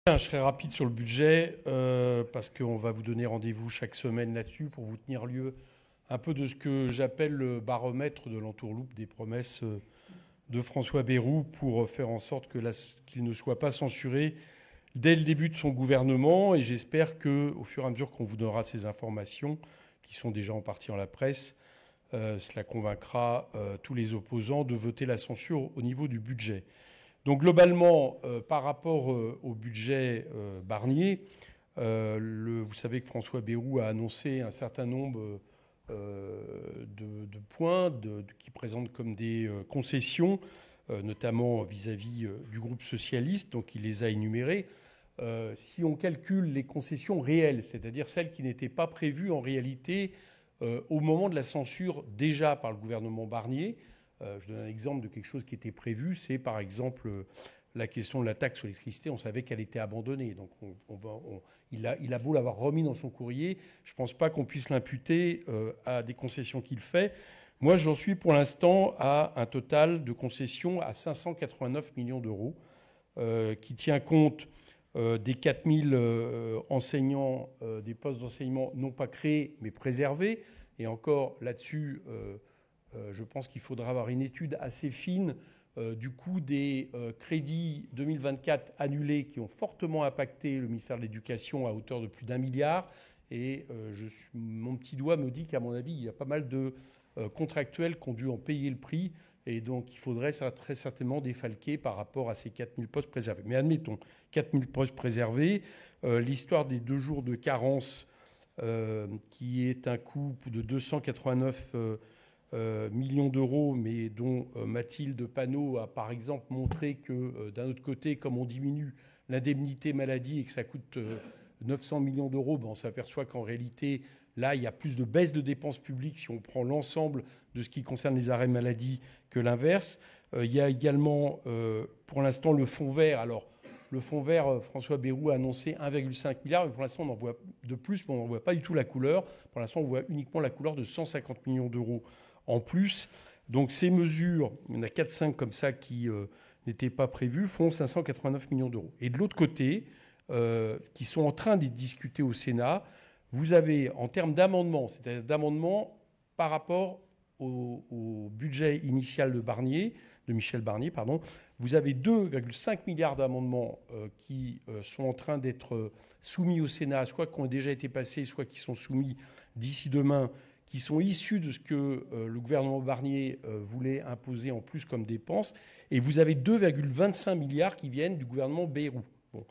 Je serai rapide sur le budget parce qu'on va vous donner rendez-vous chaque semaine là-dessus pour vous tenir lieu un peu de ce que j'appelle le baromètre de l'entourloupe des promesses de François Bayrou pour faire en sorte qu'il ne soit pas censuré dès le début de son gouvernement. Et j'espère qu'au fur et à mesure qu'on vous donnera ces informations, qui sont déjà en partie dans la presse, cela convaincra tous les opposants de voter la censure au niveau du budget. Donc globalement, par rapport au budget Barnier, vous savez que François Bayrou a annoncé un certain nombre de points qui présentent comme des concessions, notamment vis-à-vis du groupe socialiste, donc il les a énumérées. Si on calcule les concessions réelles, c'est-à-dire celles qui n'étaient pas prévues en réalité au moment de la censure déjà par le gouvernement Barnier, je donne un exemple de quelque chose qui était prévu, c'est par exemple la question de la taxe sur l'électricité. On savait qu'elle était abandonnée. Donc il a beau l'avoir remis dans son courrier, je ne pense pas qu'on puisse l'imputer à des concessions qu'il fait. Moi, j'en suis pour l'instant à un total de concessions à 589 millions d'euros, qui tient compte des 4000 enseignants, des postes d'enseignement non pas créés, mais préservés. Et encore là-dessus, je pense qu'il faudra avoir une étude assez fine du coût des crédits 2024 annulés qui ont fortement impacté le ministère de l'Éducation à hauteur de plus d'1 milliard. Et mon petit doigt me dit qu'à mon avis, il y a pas mal de contractuels qui ont dû en payer le prix. Et donc, il faudrait très certainement défalquer par rapport à ces 4000 postes préservés. Mais admettons, 4000 postes préservés. L'histoire des 2 jours de carence, qui est un coût de 289 millions d'euros, mais dont Mathilde Panot a par exemple montré que d'un autre côté, comme on diminue l'indemnité maladie et que ça coûte 900 millions d'euros, on s'aperçoit qu'en réalité, là, il y a plus de baisse de dépenses publiques si on prend l'ensemble de ce qui concerne les arrêts maladie que l'inverse. Il y a également, pour l'instant, le fonds vert. Alors, le fonds vert, François Bayrou a annoncé 1,5 milliard, mais pour l'instant, on en voit de plus, mais on n'en voit pas du tout la couleur. Pour l'instant, on voit uniquement la couleur de 150 millions d'euros en plus. Donc ces mesures, il y en a 4-5 comme ça qui n'étaient pas prévues, font 589 millions d'euros. Et de l'autre côté, qui sont en train d'être discutés au Sénat, vous avez en termes d'amendements, c'est-à-dire d'amendements par rapport au budget initial de Michel Barnier, vous avez 2,5 milliards d'amendements qui sont en train d'être soumis au Sénat, soit qui ont déjà été passés, soit qui sont soumis d'ici demain, qui sont issus de ce que le gouvernement Barnier voulait imposer en plus comme dépenses. Et vous avez 2,25 milliards qui viennent du gouvernement Bayrou. Bon.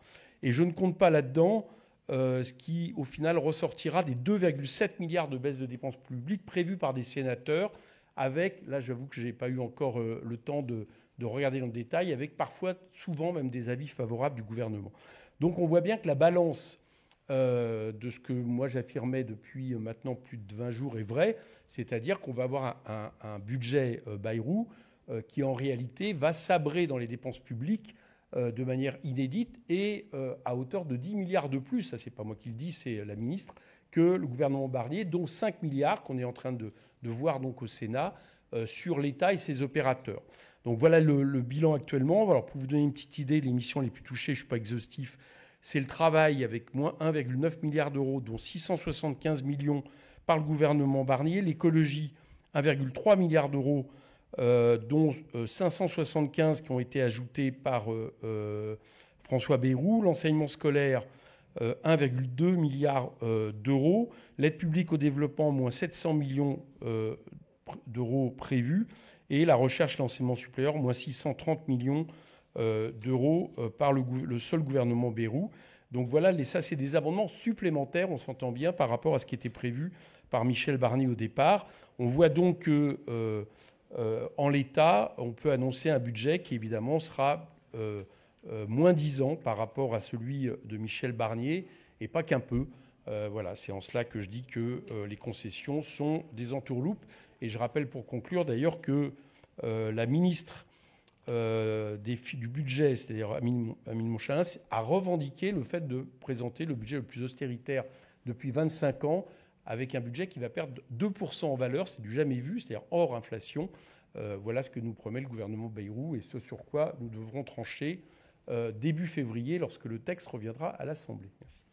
Et je ne compte pas là-dedans ce qui, au final, ressortira des 2,7 milliards de baisse de dépenses publiques prévues par des sénateurs, avec, là j'avoue que je n'ai pas eu encore le temps de regarder dans le détail, avec parfois, souvent même des avis favorables du gouvernement. Donc on voit bien que la balance de ce que moi j'affirmais depuis maintenant plus de 20 jours est vrai, c'est-à-dire qu'on va avoir un budget Bayrou qui en réalité va sabrer dans les dépenses publiques de manière inédite et à hauteur de 10 milliards de plus, ça c'est pas moi qui le dis, c'est la ministre, que le gouvernement Barnier, dont 5 milliards qu'on est en train de voir donc au Sénat sur l'État et ses opérateurs. Donc voilà le bilan actuellement. Alors pour vous donner une petite idée, les missions les plus touchées, je ne suis pas exhaustif, c'est le travail avec moins 1,9 milliard d'euros, dont 675 millions par le gouvernement Barnier. L'écologie, 1,3 milliard d'euros, dont 575 qui ont été ajoutés par François Bayrou. L'enseignement scolaire, 1,2 milliard d'euros. L'aide publique au développement, moins 700 millions d'euros prévus. Et la recherche et l'enseignement supérieur, moins 630 millions d'euros par le seul gouvernement Bayrou. Donc voilà, ça c'est des amendements supplémentaires, on s'entend bien, par rapport à ce qui était prévu par Michel Barnier au départ. On voit donc que en l'état, on peut annoncer un budget qui évidemment sera moins disant par rapport à celui de Michel Barnier, et pas qu'un peu. Voilà, c'est en cela que je dis que les concessions sont des entourloupes. Et je rappelle pour conclure d'ailleurs que la ministre du budget, c'est-à-dire Amine Montchalin, a revendiqué le fait de présenter le budget le plus austéritaire depuis 25 ans, avec un budget qui va perdre 2% en valeur, c'est du jamais vu, c'est-à-dire hors inflation. Voilà ce que nous promet le gouvernement Bayrou et ce sur quoi nous devrons trancher début février lorsque le texte reviendra à l'Assemblée. Merci.